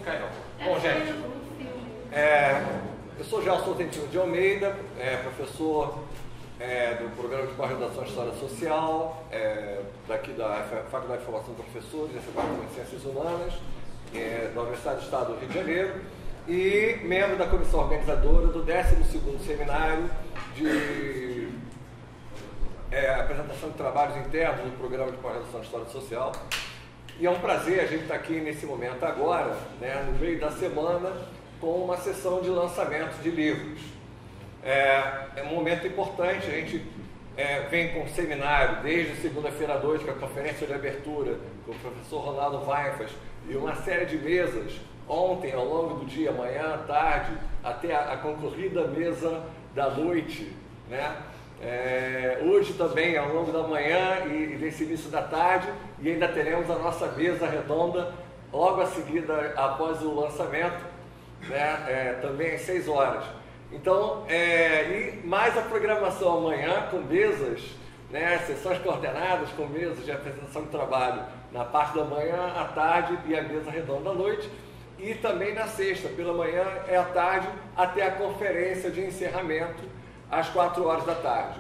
cai não. Bom, gente, eu sou Gelson Tentino de Almeida, professor do Programa de Pós-Graduação em História Social, daqui da Faculdade de Formação de Professores, da Faculdade de Ciências Humanas, da Universidade do Estado do Rio de Janeiro, e membro da comissão organizadora do 12º Seminário de Apresentação de Trabalhos Internos do Programa de Pós-Graduação em História Social. E é um prazer a gente estar aqui nesse momento agora, no meio da semana, com uma sessão de lançamento de livros. É um momento importante, a gente vem com um seminário desde segunda-feira à noite, com a conferência de abertura, com o professor Ronaldo Weinfels, e uma série de mesas, ontem, ao longo do dia, amanhã, tarde, até a concorrida mesa da noite, hoje também, ao longo da manhã e desse início da tarde, e ainda teremos a nossa mesa redonda logo a seguida, após o lançamento, também às 6 horas. Então, e mais a programação amanhã com mesas, sessões coordenadas com mesas de apresentação de trabalho na parte da manhã, à tarde e a mesa redonda à noite. E também na sexta, pela manhã e à tarde, até a conferência de encerramento às 4 horas da tarde.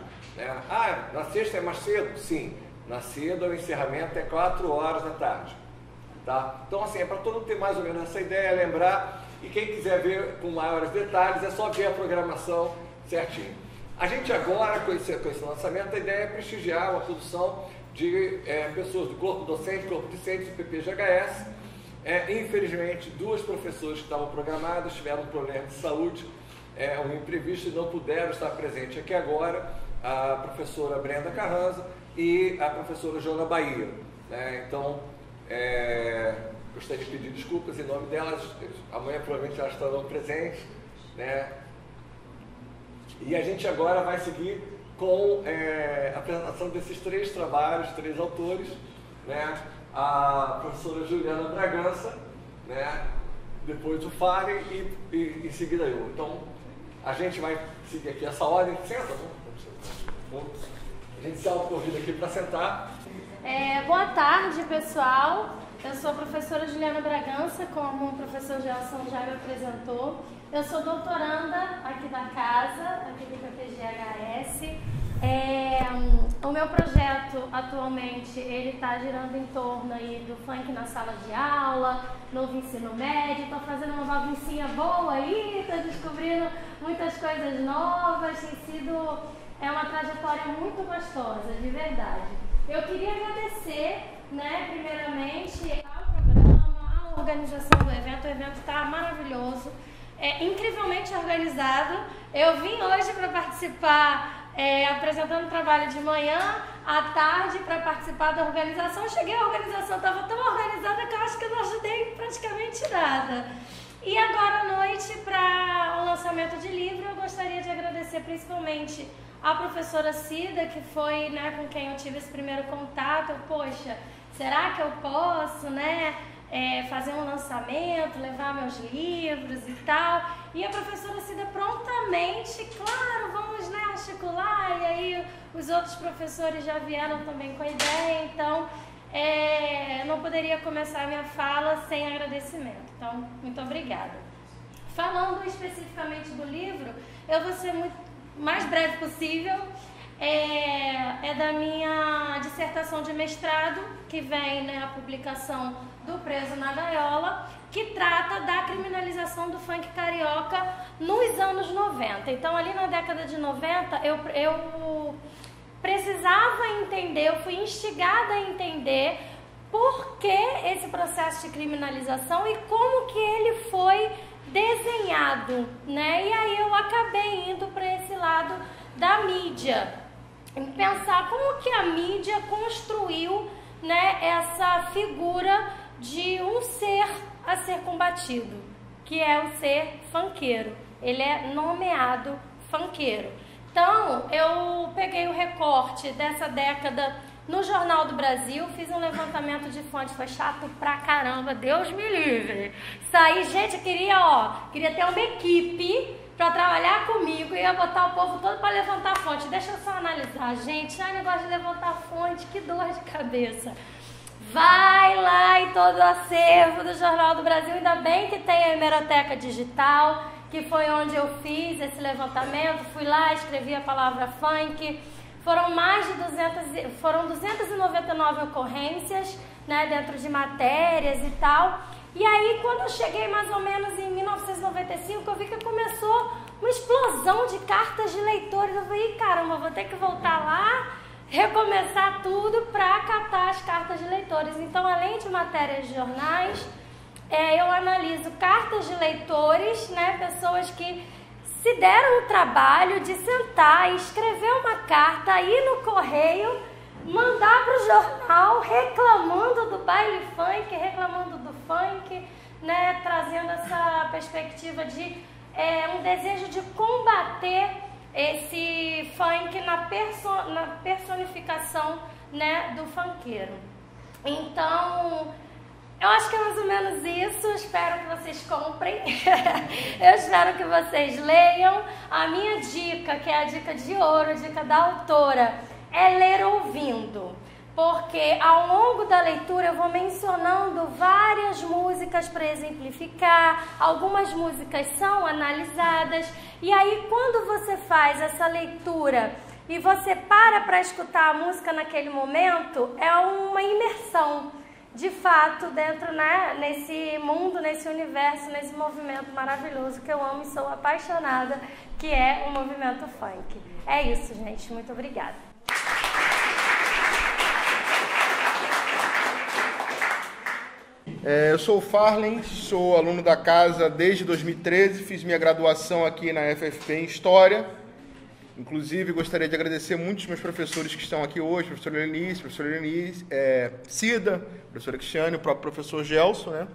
Na sexta é mais cedo? Sim. Na sexta o encerramento é 4 horas da tarde. Tá? Então, assim, é para todo mundo ter mais ou menos essa ideia, lembrar. E quem quiser ver com maiores detalhes, é só ver a programação certinho. A gente agora, com esse lançamento, a ideia é prestigiar uma produção de pessoas do corpo docente, corpo discente do PPGHS. Infelizmente, 2 professoras que estavam programadas tiveram um problema de saúde, um imprevisto, e não puderam estar presentes aqui agora, a professora Brenda Carranza e a professora Joana Bahia. Então, gostaria de pedir desculpas em nome delas, amanhã provavelmente elas estarão presentes, E a gente agora vai seguir com a apresentação desses 3 trabalhos, 3 autores, a professora Juliana Bragança, depois o Fari e em seguida eu. Então, a gente vai seguir aqui essa ordem. Senta, a gente se autoconvida aqui para sentar. Boa tarde, pessoal. Eu sou a professora Juliana Bragança, como o professor Gelson já me apresentou. Eu sou doutoranda aqui da casa, aqui do PPGHS. O meu projeto, atualmente, ele está girando em torno aí do funk na sala de aula, novo ensino médio. Estou fazendo uma baguncinha boa aí, estou descobrindo muitas coisas novas. Tem sido uma trajetória muito gostosa, de verdade. Eu queria agradecer, primeiramente, ao programa, à organização do evento. O evento está maravilhoso, incrivelmente organizado. Eu vim hoje para participar, apresentando trabalho de manhã, à tarde, para participar da organização. Cheguei, a organização estava tão organizada que eu acho que eu não ajudei praticamente nada. E agora à noite, para o lançamento de livro, eu gostaria de agradecer principalmente a professora Cida, que foi com quem eu tive esse primeiro contato. Poxa, será que eu posso fazer um lançamento, levar meus livros e tal? E a professora Cida prontamente, claro, vamos articular. E aí os outros professores já vieram também com a ideia. Então, não poderia começar a minha fala sem agradecimento. Então, muito obrigada. Falando especificamente do livro, eu vou ser mais breve possível. É da minha dissertação de mestrado, que vem a publicação do Preso na Gaiola, que trata da criminalização do funk carioca nos anos 90. Então, ali na década de 90, eu precisava entender, eu fui instigada a entender por que esse processo de criminalização e como que ele foi desenhado, E aí eu acabei indo para esse lado da mídia, em pensar como que a mídia construiu, essa figura de um ser a ser combatido, que é o ser funkeiro. Ele é nomeado funkeiro. Então, eu peguei o recorte dessa década no Jornal do Brasil, fiz um levantamento de fontes, foi chato pra caramba, Deus me livre. Saí, gente, queria ter uma equipe para trabalhar comigo, ia botar o povo todo para levantar fonte. Deixa eu só analisar, gente, negócio de levantar fonte, que dor de cabeça. vai lá em todo o acervo do Jornal do Brasil. Ainda bem que tem a hemeroteca digital, que foi onde eu fiz esse levantamento. Fui lá, escrevi a palavra funk. Foram 299 ocorrências, né, dentro de matérias e tal. E aí, quando eu cheguei mais ou menos em 1995, eu vi que começou uma explosão de cartas de leitores. Eu falei, caramba, vou ter que voltar lá, recomeçar tudo para catar as cartas de leitores. Então, além de matérias de jornais, eu analiso cartas de leitores, né, pessoas que se deram o trabalho de sentar e escrever uma carta, ir no correio, mandar para o jornal reclamando do baile funk, reclamando do funk, né, trazendo essa perspectiva de um desejo de combater esse funk na personificação, né, do funkeiro. Então, eu acho que é mais ou menos isso. Espero que vocês comprem. Eu espero que vocês leiam. A minha dica, que é a dica de ouro, a dica da autora, é ler ouvindo. Porque ao longo da leitura eu vou mencionando várias músicas para exemplificar. Algumas músicas são analisadas. E aí, quando você faz essa leitura e você para escutar a música naquele momento, é uma imersão, de fato, dentro, né, nesse mundo, nesse universo, nesse movimento maravilhoso que eu amo e sou apaixonada, que é o movimento funk. É isso, gente. Muito obrigada. Eu sou o Farlen, sou aluno da casa desde 2013, fiz minha graduação aqui na FFP em História. Inclusive, gostaria de agradecer muito os meus professores que estão aqui hoje, professor Lenice, Cida, professora Cristiane, o próprio professor Gelson, né?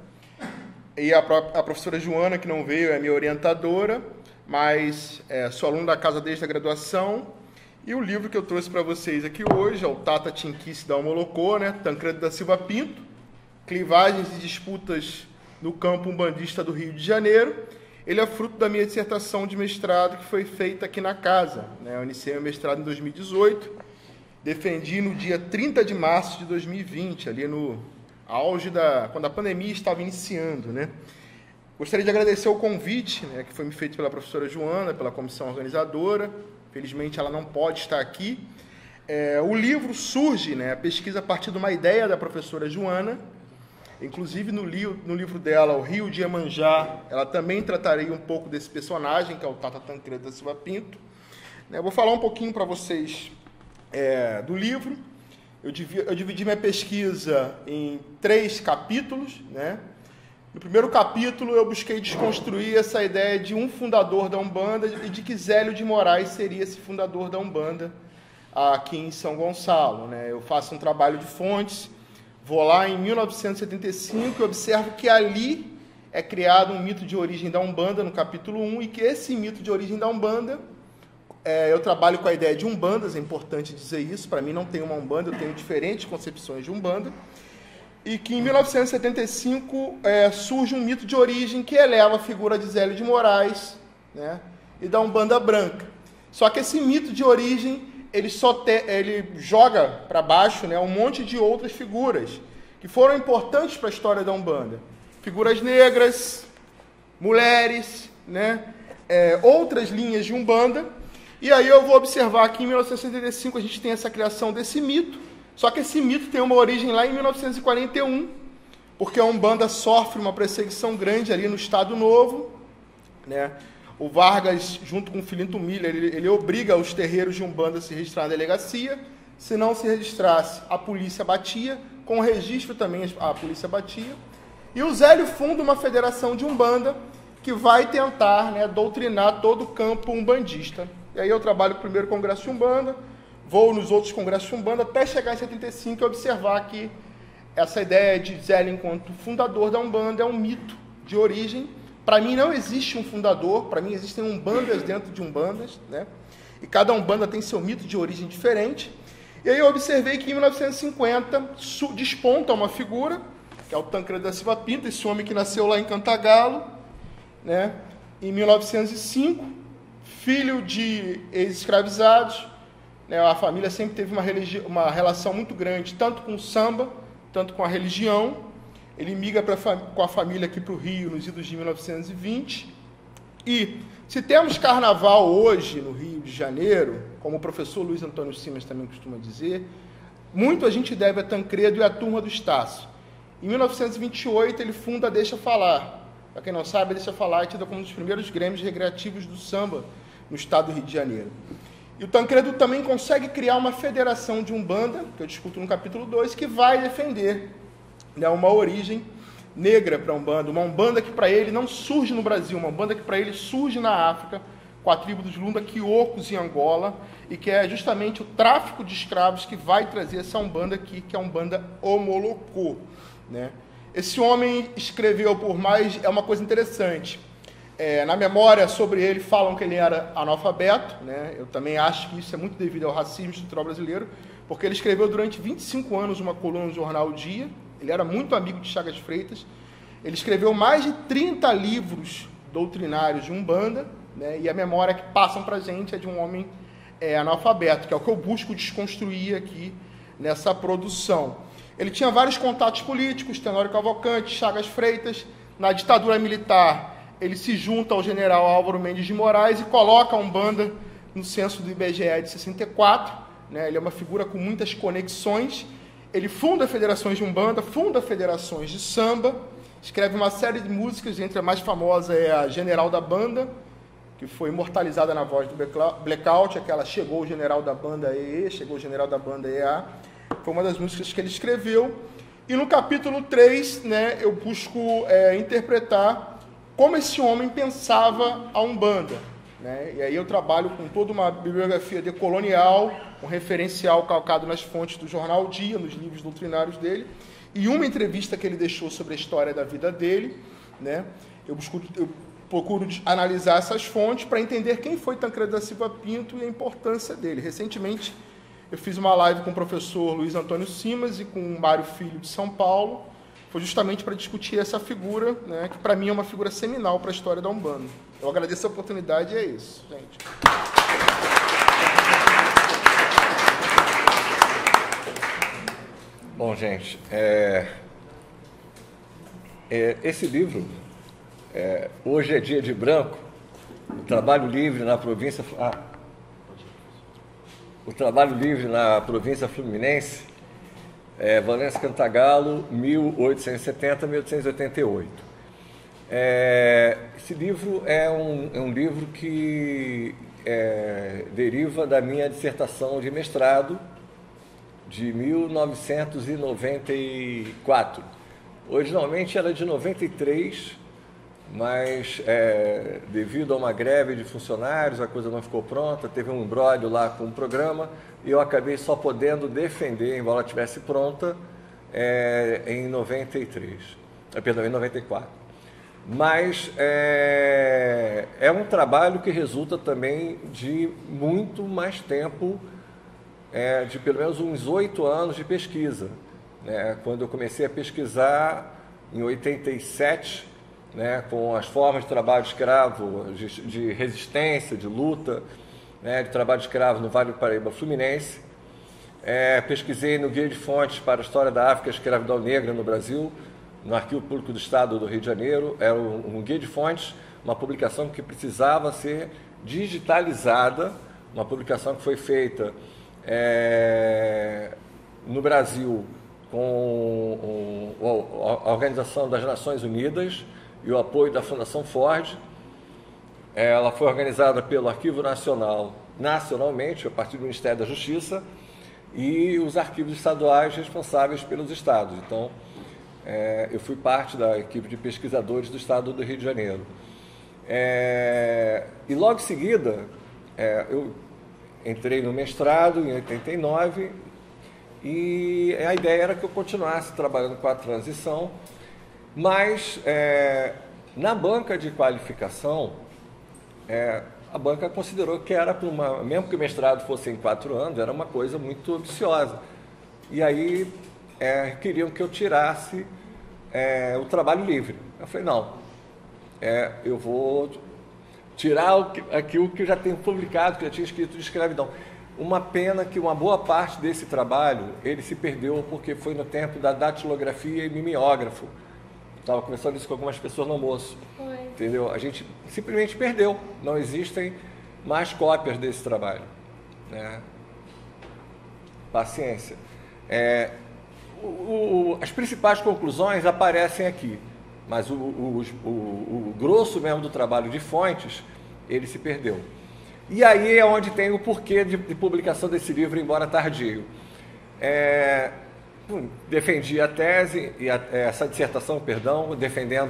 E a professora Joana, que não veio, é minha orientadora, mas sou aluno da casa desde a graduação. E o livro que eu trouxe para vocês aqui hoje é o Tata Tinquice da Molocô, né? Tancredo da Silva Pinto, Clivagens e Disputas no Campo Umbandista do Rio de Janeiro. Ele é fruto da minha dissertação de mestrado que foi feita aqui na casa, né? Eu iniciei o mestrado em 2018, defendi no dia 30 de março de 2020, ali no auge quando a pandemia estava iniciando, né? Gostaria de agradecer o convite, né, que foi me feito pela professora Joana, pela comissão organizadora. Felizmente ela não pode estar aqui. O livro surge, né, a pesquisa a partir de uma ideia da professora Joana. Inclusive, no livro dela, O Rio de Iemanjá, ela também trataria um pouco desse personagem, que é o Tata Tancredo da Silva Pinto. Eu vou falar um pouquinho para vocês do livro. Eu dividi minha pesquisa em 3 capítulos, né? No primeiro capítulo, eu busquei desconstruir essa ideia de um fundador da Umbanda e de que Zélio de Moraes seria esse fundador da Umbanda aqui em São Gonçalo, né? Eu faço um trabalho de fontes. Vou lá em 1975 e observo que ali é criado um mito de origem da Umbanda, no capítulo 1, e que esse mito de origem da Umbanda, eu trabalho com a ideia de Umbandas, é importante dizer isso, para mim não tem uma Umbanda, eu tenho diferentes concepções de Umbanda, e que em 1975 surge um mito de origem que eleva a figura de Zélio de Moraes, né, e da Umbanda branca. Só que esse mito de origem ele joga para baixo, né, um monte de outras figuras que foram importantes para a história da Umbanda. Figuras negras, mulheres, né, outras linhas de Umbanda. E aí eu vou observar que em 1975 a gente tem essa criação desse mito, só que esse mito tem uma origem lá em 1941, porque a Umbanda sofre uma perseguição grande ali no Estado Novo, né? O Vargas, junto com o Filinto Miller, ele obriga os terreiros de Umbanda a se registrar na delegacia. Se não se registrasse, a polícia batia. Com o registro também, a polícia batia. E o Zélio funda uma federação de Umbanda que vai tentar, né, doutrinar todo o campo umbandista. E aí eu trabalho no primeiro congresso de Umbanda, vou nos outros congressos de Umbanda, até chegar em 75 e observar que essa ideia de Zélio enquanto fundador da Umbanda é um mito de origem. Para mim não existe um fundador, para mim existem umbandas dentro de umbandas, né? E cada umbanda tem seu mito de origem diferente. E aí eu observei que em 1950 desponta uma figura, que é o Tancredo da Silva Pinto, esse homem que nasceu lá em Cantagalo, né? Em 1905, filho de ex-escravizados, né? A família sempre teve uma relação muito grande, tanto com o samba tanto com a religião. Ele migra com a família aqui para o Rio nos idos de 1920. E se temos carnaval hoje no Rio de Janeiro, como o professor Luiz Antônio Simas também costuma dizer, muito a gente deve a Tancredo e a Turma do Estácio. Em 1928 ele funda a Deixa Falar. Para quem não sabe, a Deixa Falar é tida como um dos primeiros grêmios recreativos do samba no estado do Rio de Janeiro. E o Tancredo também consegue criar uma federação de Umbanda, que eu discuto no capítulo 2, que vai defender, né, uma origem negra para a Umbanda, uma Umbanda que para ele não surge no Brasil, uma Umbanda que para ele surge na África, com a tribo dos Lunda Quiocos em Angola, e que é justamente o tráfico de escravos que vai trazer essa Umbanda aqui, que é a Umbanda Omolocô, né? Esse homem escreveu por mais... É uma coisa interessante. Na memória sobre ele falam que ele era analfabeto, né? Eu também acho que isso é muito devido ao racismo estrutural brasileiro, porque ele escreveu durante 25 anos uma coluna no jornal O Dia. Ele era muito amigo de Chagas Freitas. Ele escreveu mais de 30 livros doutrinários de Umbanda, né? E a memória que passam para a gente é de um homem analfabeto, que é o que eu busco desconstruir aqui nessa produção. Ele tinha vários contatos políticos, Tenório Cavalcante, Chagas Freitas. Na ditadura militar, ele se junta ao general Álvaro Mendes de Moraes e coloca a Umbanda no censo do IBGE de 64. Né? Ele é uma figura com muitas conexões. Ele funda federações de Umbanda, funda federações de samba, escreve uma série de músicas, entre a mais famosa é a General da Banda, que foi imortalizada na voz do Blackout, aquela Chegou o General da Banda EE, Chegou o General da Banda EA. Foi uma das músicas que ele escreveu. E no capítulo 3, né, eu busco interpretar como esse homem pensava a Umbanda. Né? E aí eu trabalho com toda uma bibliografia decolonial, um referencial calcado nas fontes do jornal O Dia, nos livros doutrinários dele, e uma entrevista que ele deixou sobre a história da vida dele. Né? Eu procuro analisar essas fontes para entender quem foi Tancredo da Silva Pinto e a importância dele. Recentemente, eu fiz uma live com o professor Luiz Antônio Simas e com o Mário Filho de São Paulo. Foi justamente para discutir essa figura, né, que para mim é uma figura seminal para a história da Umbanda. Eu agradeço a oportunidade e é isso, gente. Bom, gente, esse livro, Hoje é Dia de Branco, o Trabalho Livre na Província... O Trabalho Livre na Província Fluminense, Valência Cantagalo, 1870-1888. Esse livro é um livro que deriva da minha dissertação de mestrado de 1994. Originalmente era de 93, mas devido a uma greve de funcionários, a coisa não ficou pronta, teve um imbróglio lá com o programa, e eu acabei só podendo defender, embora ela estivesse pronta, em 94. Mas é um trabalho que resulta também de muito mais tempo, de pelo menos uns 8 anos de pesquisa. Né? Quando eu comecei a pesquisar, em 87, né, com as formas de trabalho escravo, de resistência, de luta, né, de trabalho escravo no Vale do Paraíba Fluminense. Pesquisei no Guia de Fontes para a História da África e a Escravidão Negra no Brasil, no Arquivo Público do Estado do Rio de Janeiro. Era um Guia de Fontes, uma publicação que precisava ser digitalizada, uma publicação que foi feita no Brasil com a Organização das Nações Unidas e o apoio da Fundação Ford. Ela foi organizada pelo Arquivo Nacional, nacionalmente, a partir do Ministério da Justiça, e os arquivos estaduais responsáveis pelos estados. Então, eu fui parte da equipe de pesquisadores do estado do Rio de Janeiro. E logo em seguida, eu entrei no mestrado em 89, e a ideia era que eu continuasse trabalhando com a transição, mas na banca de qualificação, a banca considerou que era, mesmo que o mestrado fosse em 4 anos, era uma coisa muito ambiciosa. E aí queriam que eu tirasse o trabalho livre. Eu falei, não, eu vou tirar aquilo que eu já tenho publicado, que eu já tinha escrito de escravidão. Uma pena que uma boa parte desse trabalho, ele se perdeu porque foi no tempo da datilografia e mimeógrafo. Estava conversando isso com algumas pessoas no almoço. Entendeu? A gente simplesmente perdeu. Não existem mais cópias desse trabalho. Né? Paciência. As principais conclusões aparecem aqui, mas o grosso mesmo do trabalho de fontes, ele se perdeu. E aí é onde tem o porquê de publicação desse livro, embora tardio. Defendi a tese, essa dissertação,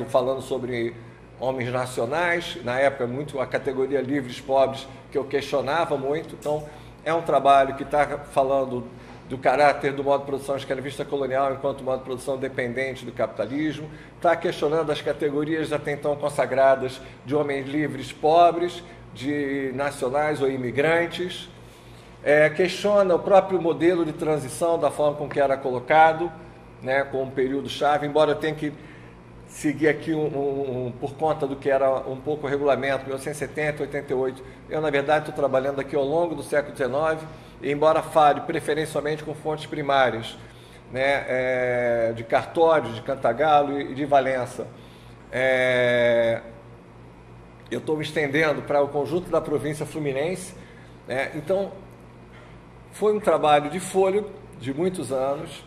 falando sobre homens nacionais, na época muito a categoria livres pobres, que eu questionava muito. Então, é um trabalho que está falando do caráter do modo de produção escravista colonial enquanto modo de produção dependente do capitalismo, está questionando as categorias até então consagradas de homens livres pobres, de nacionais ou imigrantes, questiona o próprio modelo de transição da forma com que era colocado, né, com um período-chave, embora eu tenha que seguir aqui por conta do que era um pouco o regulamento, 1970, 88, eu na verdade estou trabalhando aqui ao longo do século XIX, e embora fale preferencialmente com fontes primárias, né, de Cartório, de Cantagalo e de Valença, eu estou me estendendo para o conjunto da província fluminense, né? Então, foi um trabalho de fôlego, de muitos anos,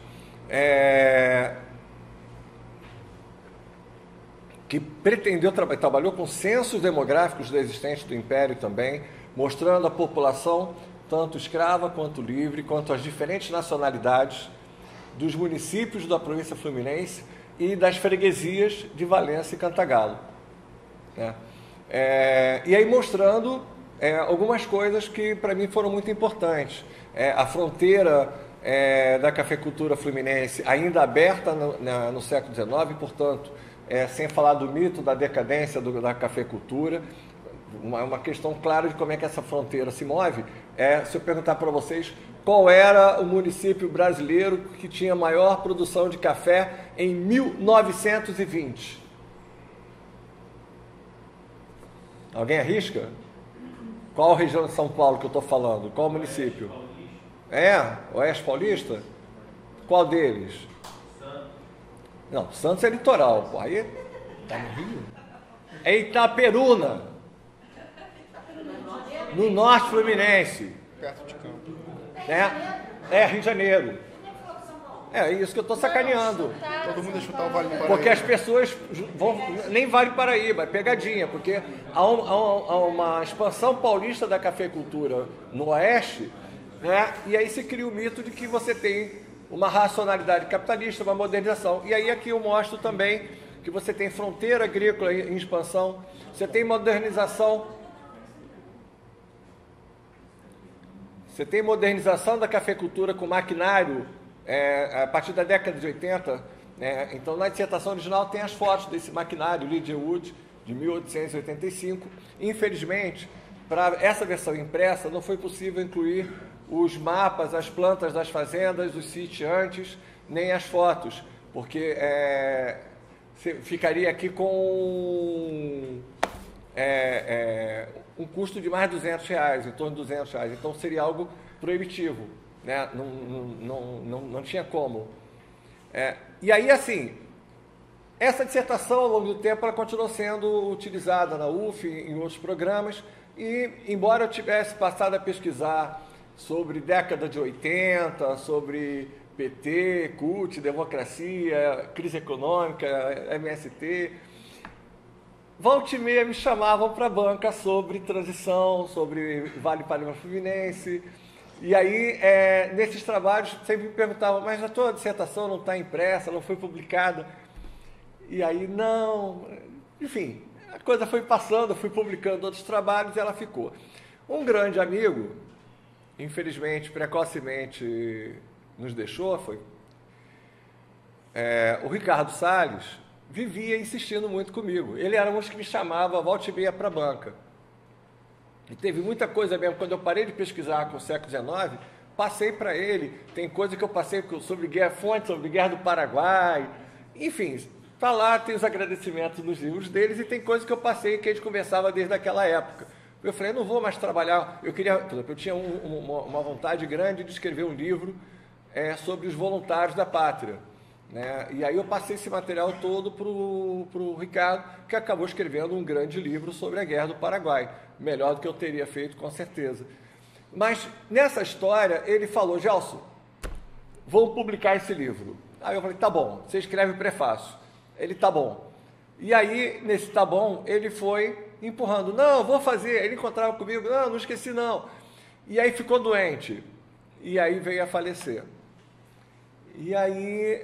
que pretendeu, trabalhou com censos demográficos da existência do Império também, mostrando a população, tanto escrava quanto livre, quanto as diferentes nacionalidades dos municípios da província fluminense e das freguesias de Valença e Cantagalo, né? E aí mostrando algumas coisas que para mim foram muito importantes. A fronteira da cafeicultura fluminense ainda aberta no século XIX, portanto, sem falar do mito da decadência da cafeicultura, uma questão clara de como é que essa fronteira se move. Se eu perguntar para vocês qual era o município brasileiro que tinha maior produção de café em 1920. Alguém arrisca? Qual região de São Paulo que eu estou falando? Qual município? Oeste Paulista? Qual deles? Não, Santos é litoral. Pô, aí tá no Rio. É Itaperuna, no norte fluminense. Perto de Campo. Rio de Janeiro. É isso que eu estou sacaneando. Todo mundo ia chutar o Vale do Paraíba. Porque as pessoas vão... Nem Vale Paraíba, é pegadinha, porque há uma expansão paulista da cafeicultura no oeste, né? E aí se cria o mito de que você tem uma racionalidade capitalista, uma modernização. E aí aqui eu mostro também que você tem fronteira agrícola em expansão, você tem modernização. Você tem modernização da cafeicultura com maquinário a partir da década de 80, né? Então, na dissertação original tem as fotos desse maquinário, Lydia Wood, de 1885. Infelizmente, para essa versão impressa, não foi possível incluir os mapas, as plantas das fazendas, os sitiantes, nem as fotos, porque você ficaria aqui com um custo de mais de R$200, em torno de R$200, então seria algo proibitivo, né? Não tinha como. E aí, assim, essa dissertação, ao longo do tempo, ela continuou sendo utilizada na UF, em outros programas, e, embora eu tivesse passado a pesquisar sobre década de 80, sobre PT, CUT, democracia, crise econômica, MST, volta e meia me chamavam para a banca sobre transição, sobre Vale Paraíba Fluminense. E aí, nesses trabalhos, sempre me perguntavam, mas a tua dissertação não está impressa, não foi publicada? E aí, não. Enfim, a coisa foi passando, eu fui publicando outros trabalhos e ela ficou. Um grande amigo, infelizmente, precocemente nos deixou, foi o Ricardo Salles, vivia insistindo muito comigo. Ele era um dos que me chamava, volta e meia, para a banca. E teve muita coisa mesmo, quando eu parei de pesquisar com o século XIX, passei para ele, tem coisa que eu passei sobre fontes, sobre Guerra do Paraguai, enfim, está lá, tem os agradecimentos nos livros deles, e tem coisa que eu passei que a gente conversava desde aquela época. Eu falei, eu não vou mais trabalhar. Eu queria, por exemplo, eu tinha uma vontade grande de escrever um livro sobre os voluntários da pátria, né? E aí eu passei esse material todo para o Ricardo, que acabou escrevendo um grande livro sobre a Guerra do Paraguai. Melhor do que eu teria feito, com certeza. Mas nessa história, ele falou, Gelson, vou publicar esse livro. Aí eu falei, tá bom, você escreve o prefácio. Ele, tá bom. E aí, nesse tá bom, ele foi empurrando, não, vou fazer. Ele encontrava comigo, não esqueci não. E aí ficou doente. E aí veio a falecer. E aí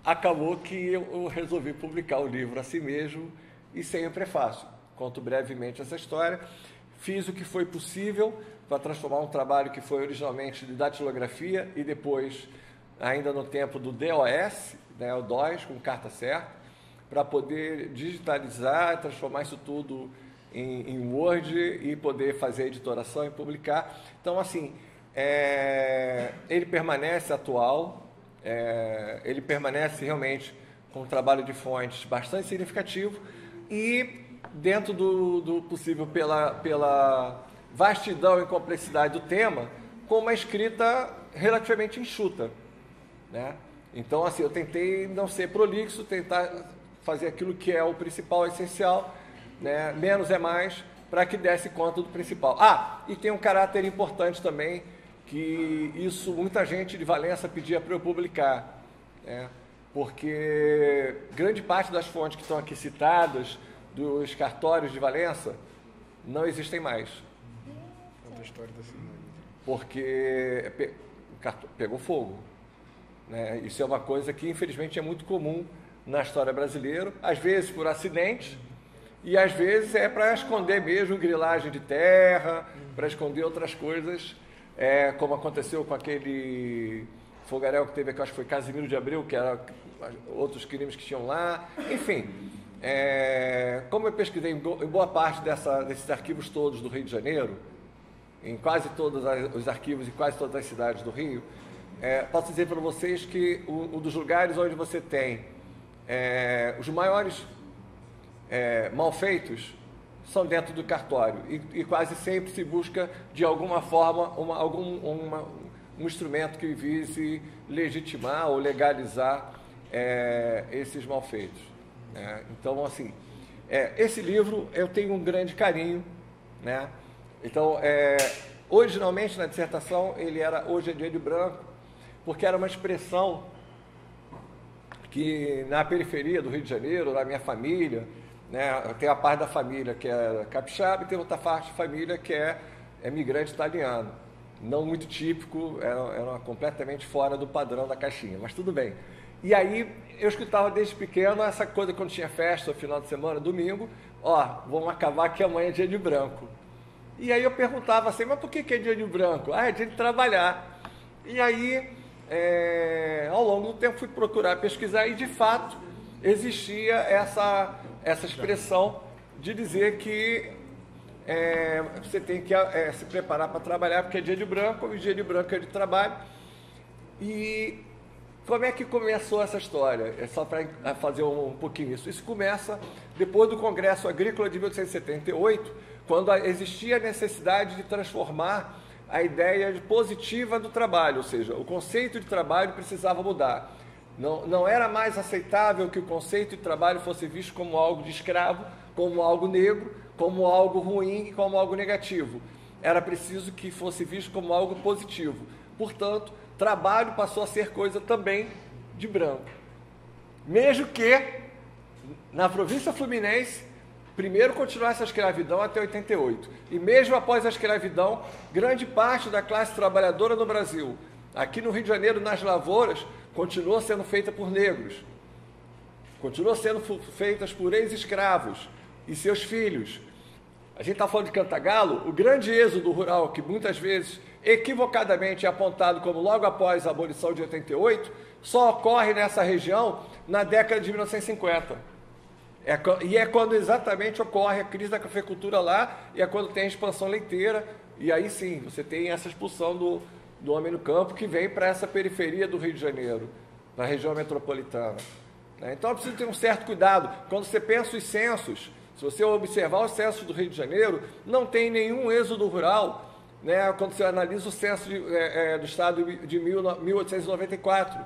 acabou que eu resolvi publicar o livro a si mesmo e sem o prefácio. Conto brevemente essa história. Fiz o que foi possível para transformar um trabalho que foi originalmente de datilografia e depois, ainda no tempo do DOS, né, o DOS, com carta certa, para poder digitalizar, transformar isso tudo em Word e poder fazer a editoração e publicar. Então, assim, ele permanece atual, ele permanece realmente com um trabalho de fontes bastante significativo e, dentro do possível, pela vastidão e complexidade do tema, com uma escrita relativamente enxuta, né? Então, assim, eu tentei não ser prolixo, tentar fazer aquilo que é o principal, essencial, né? Menos é mais, para que desse conta do principal. E tem um caráter importante também, que isso muita gente de Valença pedia para eu publicar, né? Porque grande parte das fontes que estão aqui citadas, dos cartórios de Valença, não existem mais. Conta a história da cidade. Porque pegou fogo, né? Isso é uma coisa que, infelizmente, é muito comum na história brasileira, às vezes por acidente, e às vezes é para esconder mesmo grilagem de terra, para esconder outras coisas, como aconteceu com aquele fogaréu que teve, que eu acho que foi Casimiro de Abreu, que era outros crimes que tinham lá, enfim. Como eu pesquisei em boa parte desses arquivos todos do Rio de Janeiro, em quase todos os arquivos e quase todas as cidades do Rio, posso dizer para vocês que um dos lugares onde você tem os maiores malfeitos são dentro do cartório e quase sempre se busca de alguma forma um instrumento que vise legitimar ou legalizar esses malfeitos. Então, assim, esse livro eu tenho um grande carinho, né? Então, originalmente na dissertação ele era Hoje é Dia de Branco, porque era uma expressão que na periferia do Rio de Janeiro, na minha família, né, tem a parte da família que é capixaba e tem outra parte de família que é migrante italiano. Não muito típico, era completamente fora do padrão da caixinha, mas tudo bem. E aí eu escutava desde pequeno essa coisa quando tinha festa, final de semana, domingo, vamos acabar que amanhã é dia de branco. E aí eu perguntava assim, mas por que é dia de branco? É dia de trabalhar. E aí, ao longo do tempo, fui procurar pesquisar e, de fato, existia essa expressão de dizer que você tem que se preparar para trabalhar, porque é dia de branco, e dia de branco é de trabalho. E como é que começou essa história? Só para fazer um pouquinho isso. Isso começa depois do Congresso Agrícola de 1878, quando existia a necessidade de transformar a ideia positiva do trabalho, ou seja, o conceito de trabalho precisava mudar. Não era mais aceitável que o conceito de trabalho fosse visto como algo de escravo, como algo negro, como algo ruim e como algo negativo. Era preciso que fosse visto como algo positivo. Portanto, trabalho passou a ser coisa também de branco. Mesmo que, na província fluminense, primeiro continuasse a escravidão até 88. E mesmo após a escravidão, grande parte da classe trabalhadora no Brasil, aqui no Rio de Janeiro, nas lavouras, continuou sendo feita por negros. Continuou sendo feitas por ex-escravos e seus filhos. A gente está falando de Cantagalo, o grande êxodo rural, que muitas vezes equivocadamente é apontado como logo após a abolição de 88, só ocorre nessa região na década de 1950. E é quando exatamente ocorre a crise da cafeicultura lá, e é quando tem a expansão leiteira, e aí sim, você tem essa expulsão do homem no campo, que vem para essa periferia do Rio de Janeiro, na região metropolitana. Então é preciso ter um certo cuidado. Quando você pensa os censos, Se você observar o censo do Rio de Janeiro, não tem nenhum êxodo rural, né, quando você analisa o censo do estado de 1894.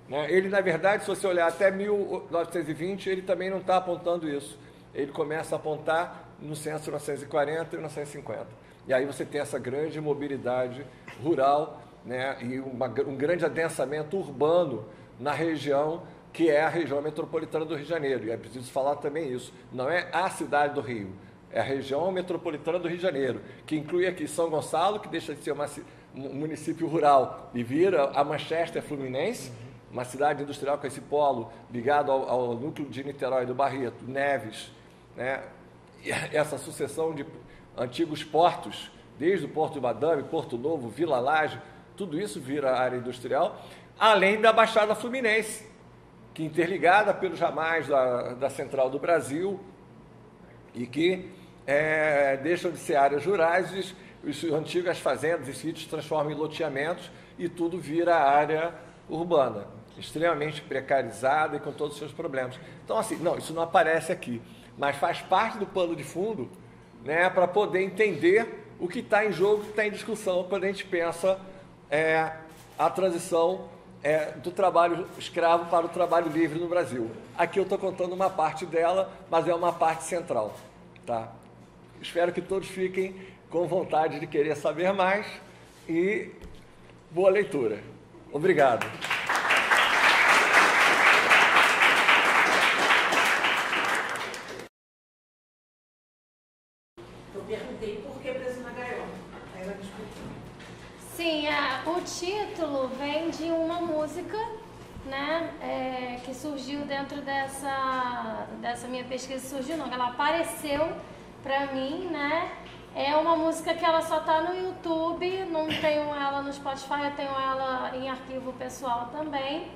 Né? Ele, na verdade, se você olhar até 1920, ele também não está apontando isso. Ele começa a apontar no censo de 1940 e 1950. E aí você tem essa grande mobilidade rural, né, e um grande adensamento urbano na região, que é a região metropolitana do Rio de Janeiro. E é preciso falar também isso. Não é a cidade do Rio, é a região metropolitana do Rio de Janeiro, que inclui aqui São Gonçalo, que deixa de ser um município rural e vira a Manchester Fluminense, uma cidade industrial com esse polo ligado ao núcleo de Niterói, do Barreto, Neves, né? E essa sucessão de antigos portos, desde o Porto do Madame, Porto Novo, Vila Laje, tudo isso vira área industrial, além da Baixada Fluminense, que é interligada pelos ramais da Central do Brasil e que deixam de ser áreas rurais, as antigas fazendas e sítios se transformam em loteamentos e tudo vira área urbana, extremamente precarizada e com todos os seus problemas. Então, assim, não, isso não aparece aqui, mas faz parte do pano de fundo, né, para poder entender o que está em jogo, o que está em discussão, quando a gente pensa a transição do trabalho escravo para o trabalho livre no Brasil. Aqui eu estou contando uma parte dela, mas é uma parte central. Tá? Espero que todos fiquem com vontade de querer saber mais e boa leitura. Obrigado. Eu perguntei por que Preso na Gaiola. Aí ela me explicou. Sim, o título vem de uma música, né, que surgiu dentro dessa minha pesquisa. Surgiu não, ela apareceu para mim, né? É uma música que ela só tá no YouTube, não tenho ela no Spotify, eu tenho ela em arquivo pessoal também.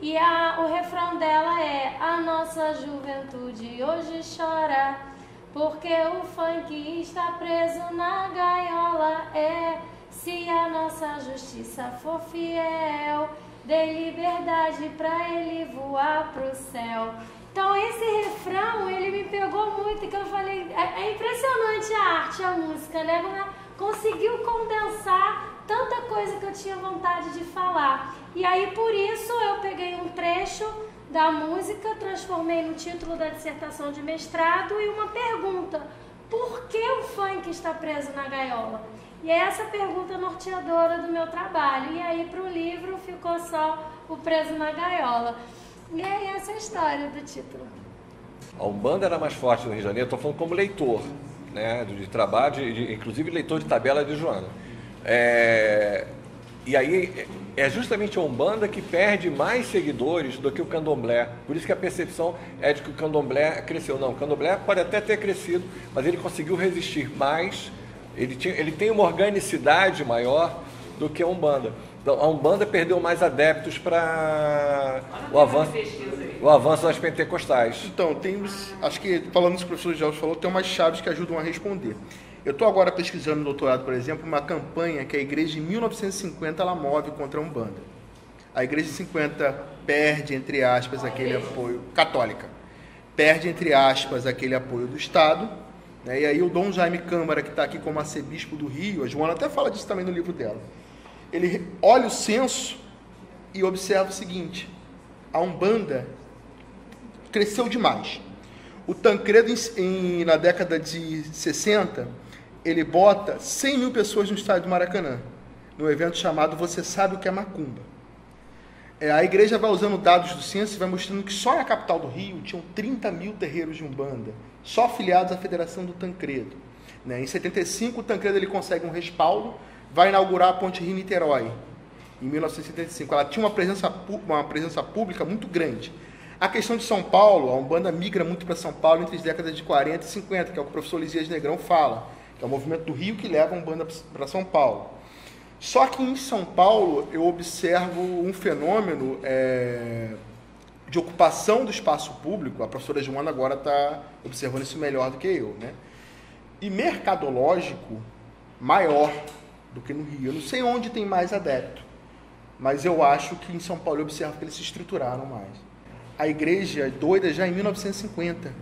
E o refrão dela é: a nossa juventude hoje chora, porque o funk está preso na gaiola. Se a nossa justiça for fiel, dê liberdade pra ele voar pro céu. Então esse refrão, ele me pegou muito, que eu falei, é impressionante a arte, a música, né? Ela conseguiu condensar tanta coisa que eu tinha vontade de falar. E aí por isso eu peguei um trecho da música, transformei no título da dissertação de mestrado e uma pergunta: por que o funk está preso na gaiola? E é essa pergunta norteadora do meu trabalho. E aí para o livro ficou só o Preso na Gaiola. E aí essa é a história do título. A Umbanda era mais forte no Rio de Janeiro, estou falando como leitor, né, de trabalho, inclusive leitor de tabela de Joana. E aí é justamente a Umbanda que perde mais seguidores do que o Candomblé. Por isso que a percepção é de que o Candomblé cresceu. Não, o Candomblé pode até ter crescido, mas ele conseguiu resistir mais. Ele tem uma organicidade maior do que a Umbanda. Então, a Umbanda perdeu mais adeptos para o avanço das pentecostais. Então, acho que, falando isso que o professor Gelson falou, tem umas chaves que ajudam a responder. Eu estou agora pesquisando no doutorado, por exemplo, uma campanha que a igreja em 1950 ela move contra a Umbanda. A igreja em 50 perde, entre aspas, aquele apoio, católica, perde, entre aspas, aquele apoio do Estado, né? E aí o Dom Jaime Câmara, que está aqui como arcebispo do Rio, a Joana até fala disso também no livro dela, ele olha o censo e observa o seguinte: a Umbanda cresceu demais. O Tancredo, na década de 60, ele bota 100 mil pessoas no estádio do Maracanã, num evento chamado Você Sabe o que é Macumba. A igreja vai usando dados do censo e vai mostrando que só na capital do Rio tinham 30 mil terreiros de Umbanda, só afiliados à Federação do Tancredo. Em 75, o Tancredo ele consegue um respaldo, vai inaugurar a Ponte Rio-Niterói, em 1975. Ela tinha uma presença pública muito grande. A questão de São Paulo, a Umbanda migra muito para São Paulo entre as décadas de 40 e 50, que é o que o professor Lisias Negrão fala, que é o movimento do Rio que leva a Umbanda para São Paulo. Só que em São Paulo eu observo um fenômeno de ocupação do espaço público. A professora Joana agora está observando isso melhor do que eu, né? E mercadológico maior do que no Rio. Eu não sei onde tem mais adepto, mas eu acho que em São Paulo eu observo que eles se estruturaram mais. A igreja é doida já em 1950,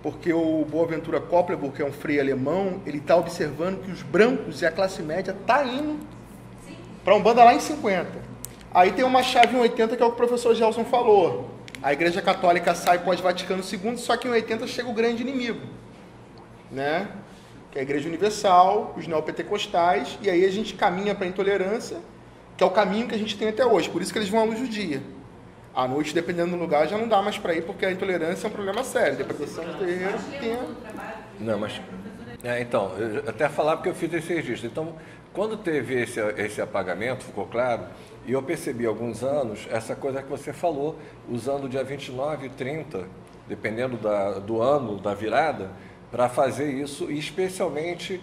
porque o Boaventura Koppelburg, que é um frei alemão, ele está observando que os brancos e a classe média está indo para a Umbanda lá em 50. Aí tem uma chave em 80, que é o que o professor Gelson falou. A Igreja Católica sai pós-Vaticano II, só que em 80 chega o grande inimigo, né? Que é a Igreja Universal, os neopentecostais, e aí a gente caminha para a intolerância, que é o caminho que a gente tem até hoje. Por isso que eles vão à luz do dia. À noite, dependendo do lugar, já não dá mais para ir, porque a intolerância é um problema sério. Depressão do terreiro tem... Não, mas... então, eu até falar porque eu fiz esse registro. Então, quando teve esse apagamento, ficou claro, e eu percebi há alguns anos essa coisa que você falou, usando o dia 29 e 30, dependendo do ano, da virada, para fazer isso, e especialmente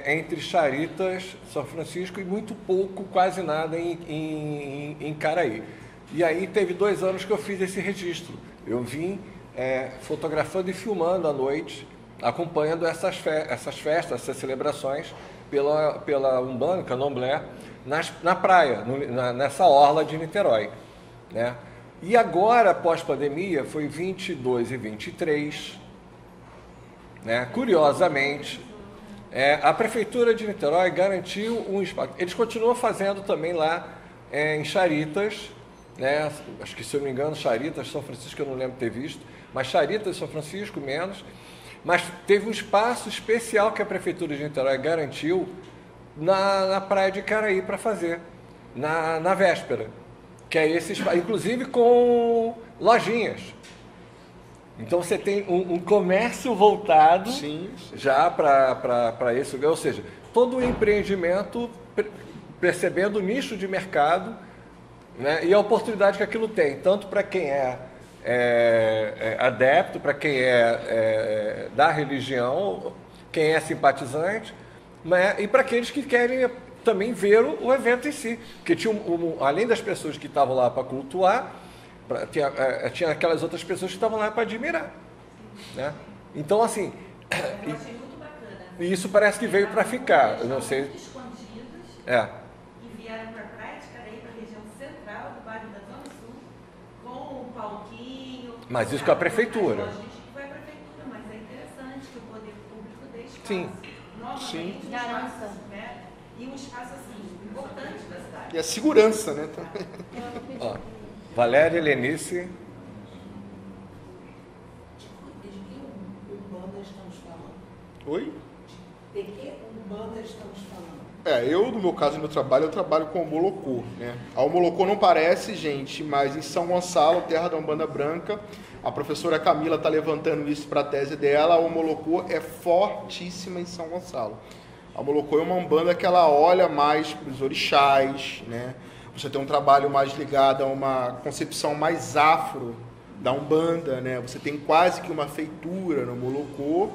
entre Charitas, São Francisco, e muito pouco, quase nada em Caraí. E aí teve 2 anos que eu fiz esse registro. Eu vim fotografando e filmando à noite, acompanhando essas festas, essas celebrações pela Umbanda, Candomblé, na praia, nessa orla de Niterói, né? E agora, pós-pandemia, foi 22 e 23, né? Curiosamente, a Prefeitura de Niterói garantiu um espaço. Eles continuam fazendo também lá em Charitas, né? Acho que, se eu não me engano, Charitas, São Francisco, eu não lembro de ter visto, mas Charitas, São Francisco, menos. Mas teve um espaço especial que a Prefeitura de Niterói garantiu na praia de Caraí para fazer, na véspera, que é esse espaço, inclusive com lojinhas. Então você tem um comércio voltado já para isso, ou seja, todo o empreendimento percebendo o nicho de mercado, né, e a oportunidade que aquilo tem, tanto para quem é adepto, para quem é da religião, quem é simpatizante, né, e para aqueles que querem também ver o evento em si. Porque além das pessoas que estavam lá para cultuar, tinha aquelas outras pessoas que estavam lá para admirar, né? Então, assim... Eu achei muito bacana. E isso parece que veio para ficar. Eu não sei... Escondidos, e vieram para a praia de Caraí, para a região central do bairro da Zona Sul, com um palquinho... Mas isso com a prefeitura. A gente vai para a prefeitura, mas é interessante que o poder público dê espaço. Sim. Novamente, Garanta. né? E um espaço, assim, importante da cidade. E a segurança, né? Ó, Valéria Helenice. De que Umbanda estamos falando? Oi? De que Umbanda estamos falando? Eu, no meu caso, no meu trabalho, eu trabalho com o Omolocô, né? A Omolocô não parece, gente, mas em São Gonçalo, terra da Umbanda Branca, a professora Camila está levantando isso para a tese dela, a Omolocô é fortíssima em São Gonçalo. A Omolocô é uma Umbanda que ela olha mais para os orixás, né? Você tem um trabalho mais ligado a uma concepção mais afro da Umbanda, né? Você tem quase que uma feitura no Omolocô.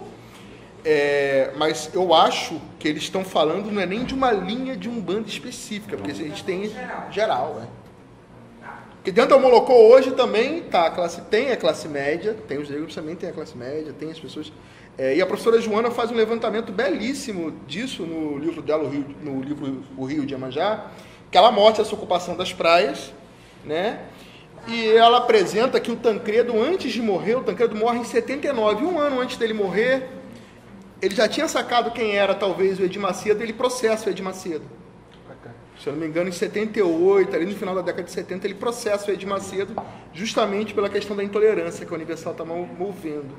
Mas eu acho que eles estão falando não é nem de uma linha de Umbanda específica, porque a gente tem geral, né? Porque dentro da Omolocô hoje também tem a classe média, tem os negros também, tem a classe média, tem as pessoas... e a professora Joana faz um levantamento belíssimo disso no livro dela, no livro O Rio de Iemanjá, que ela mostra essa ocupação das praias, né? E ela apresenta que o Tancredo, antes de morrer, o Tancredo morre em 79, um ano antes dele morrer, ele já tinha sacado quem era, talvez, o Edir Macedo, ele processa o Edir Macedo. Se eu não me engano, em 78, ali no final da década de 70, ele processa o Edir Macedo justamente pela questão da intolerância que a Universal está movendo.